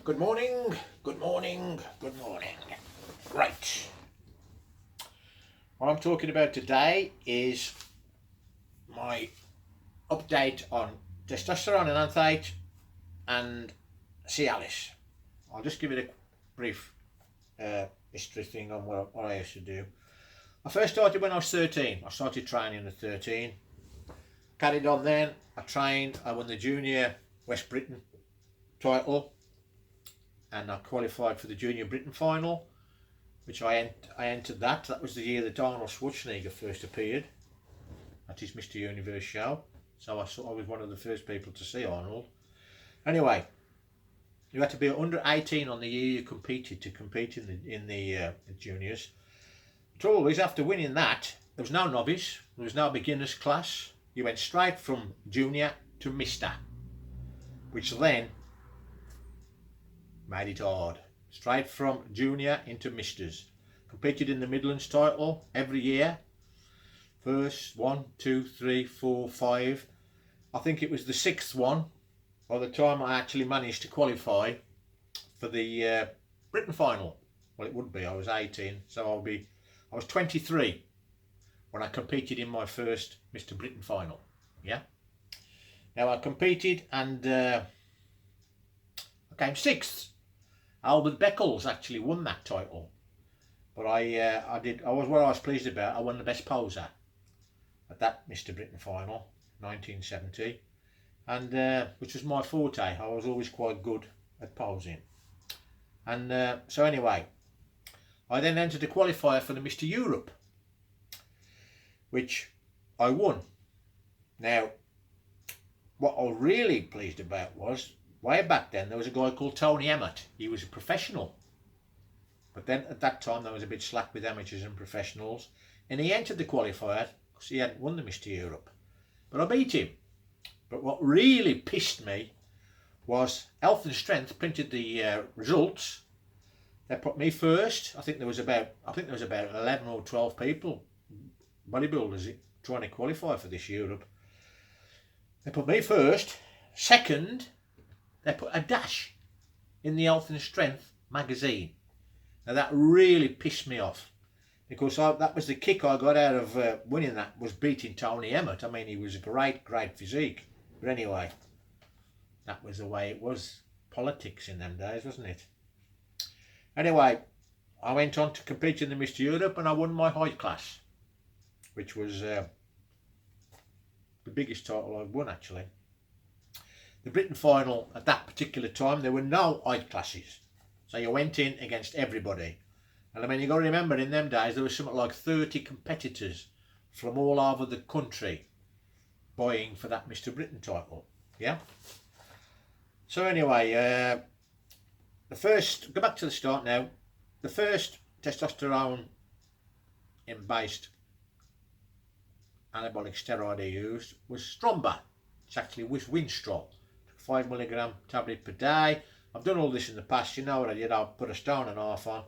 Good morning, good morning, good morning. Right. What I'm talking about today is my update on testosterone enanthate and Cialis. I'll just give it a brief history thing on what I used to do. I first started when I was 13. I started training at 13. Carried on then. I trained. I won the Junior West Britain title. And I qualified for the Junior Britain final, which I entered that. That was the year that Arnold Schwarzenegger first appeared at his Mr. Universe show. So I was one of the first people to see Arnold. Anyway, you had to be under 18 on the year you competed to compete in the juniors. The trouble is, after winning that, there was no novice, there was no beginners class. You went straight from junior to Mr., which then made it hard. Straight from junior into Misters. Competed in the Midlands title every year. First 1, 2, 3, 4, 5. I think it was the 6th one by the time I actually managed to qualify for the Britain final. Well, it would be. I was 18, so I was 23 when I competed in my first Mr. Britain final. Yeah. Now I competed and I came 6th. Albert Beckles actually won that title, but I was pleased about. I won the best poser at that Mr. Britain final, 1970, and which was my forte. I was always quite good at posing, and so anyway, I then entered a qualifier for the Mr. Europe, which I won. Now, what I was really pleased about was, way back then, there was a guy called Tony Emmett. He was a professional. But then at that time, there was a bit slack with amateurs and professionals. And he entered the qualifier because he hadn't won the Mr. Europe. But I beat him. But what really pissed me was Health and Strength printed the results. They put me first. I think there was about 11 or 12 people, bodybuilders, trying to qualify for this Europe. They put me first. Second, they put a dash in the Health and Strength magazine. Now that really pissed me off, because that was the kick I got out of winning that, was beating Tony Emmett. I mean, he was a great physique. But anyway, that was the way it was. Politics in them days, wasn't it? Anyway, I went on to compete in the Mr. Europe and I won my height class, which was the biggest title I've won actually. The Britain final at that particular time, there were no height classes. So you went in against everybody. And I mean, you got to remember, in them days, there was something like 30 competitors from all over the country vying for that Mr. Britain title. Yeah? So anyway, go back to the start now. The first testosterone based anabolic steroid I used was Stromba. It's actually was Winstrol. 5 milligram tablet per day. I've done all this in the past. You know what I did? I put a stone and a half on.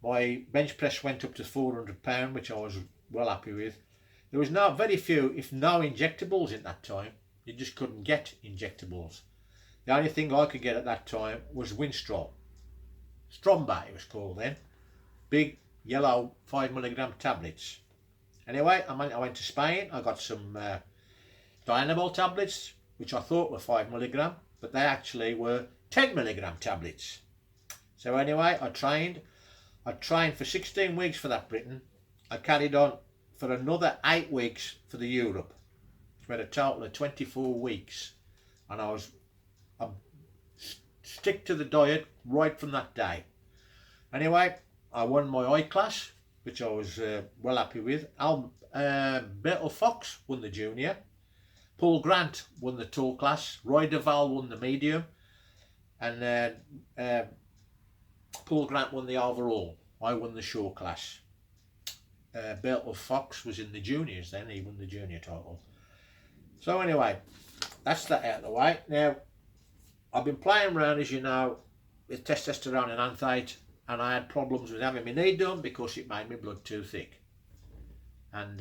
My bench press went up to £400, which I was well happy with. There was very few, if no injectables in that time. You just couldn't get injectables. The only thing I could get at that time was Winstrol. Stromba it was called then. Big yellow 5 milligram tablets. Anyway, I went to Spain. I got some Dianabol tablets, which I thought were 5 milligram, but they actually were 10 milligram tablets. So anyway, I trained for 16 weeks for that Britain. I carried on for another 8 weeks for the Europe. We had a total of 24 weeks, and I stick to the diet right from that day. Anyway, I won my I class, which I was well happy with. Bertel Fox won the junior. Paul Grant won the tall class. Roy Duval won the medium, and Paul Grant won the overall. I won the short class. Bertel Fox was in the juniors then. He won the junior title. So anyway, that's that out of the way. Now, I've been playing around, as you know, with testosterone enanthate, and I had problems with having my knee done because it made my blood too thick. And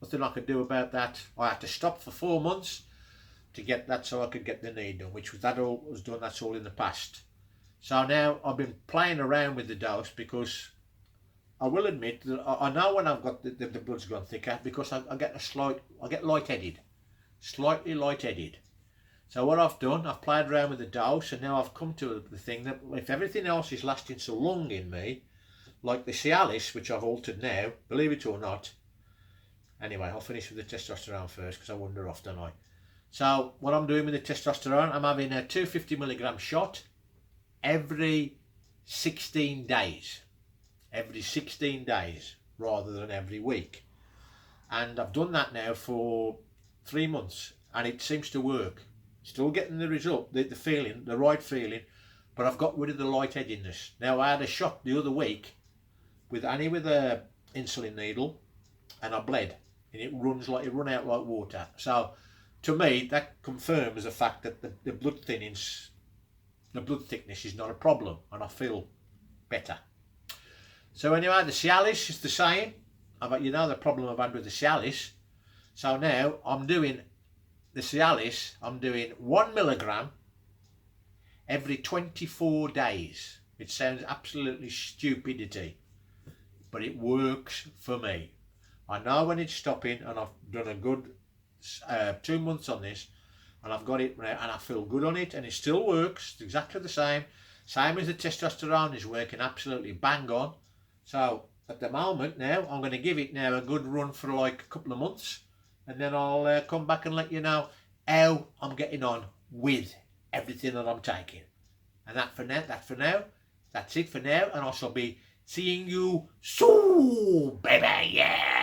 nothing I could do about that. I had to stop for 4 months to get that so I could get the knee done, which was that all was done. That's all in the past. So now I've been playing around with the dose because I will admit that I know when I've got the blood's gone thicker because I get lightheaded, slightly lightheaded. So what I've done, I've played around with the dose, and now I've come to the thing that if everything else is lasting so long in me, like the Cialis, which I've altered now, believe it or not. Anyway, I'll finish with the testosterone first because I wander off, don't I? So what I'm doing with the testosterone, I'm having a 250mg shot every 16 days. Every 16 days rather than every week. And I've done that now for 3 months and it seems to work. Still getting the result, the feeling, the right feeling, but I've got rid of the lightheadedness. Now I had a shot the other week with a insulin needle and I bled and it run out like water. So to me that confirms the fact that the blood thickness is not a problem and I feel better. So anyway, the Cialis is the same. You know the problem I've had with the Cialis. So now I'm doing the Cialis, I'm doing 1 milligram every 24 days. It sounds absolutely stupidity, but it works for me. I know when it's stopping, and I've done a good 2 months on this, and I've got it now, and I feel good on it, and it still works. It's exactly the same as the testosterone is working absolutely bang on. So at the moment now, I'm going to give it now a good run for like a couple of months, and then I'll come back and let you know how I'm getting on with everything that I'm taking. And that's it for now, and I shall be seeing you soon, baby, yeah.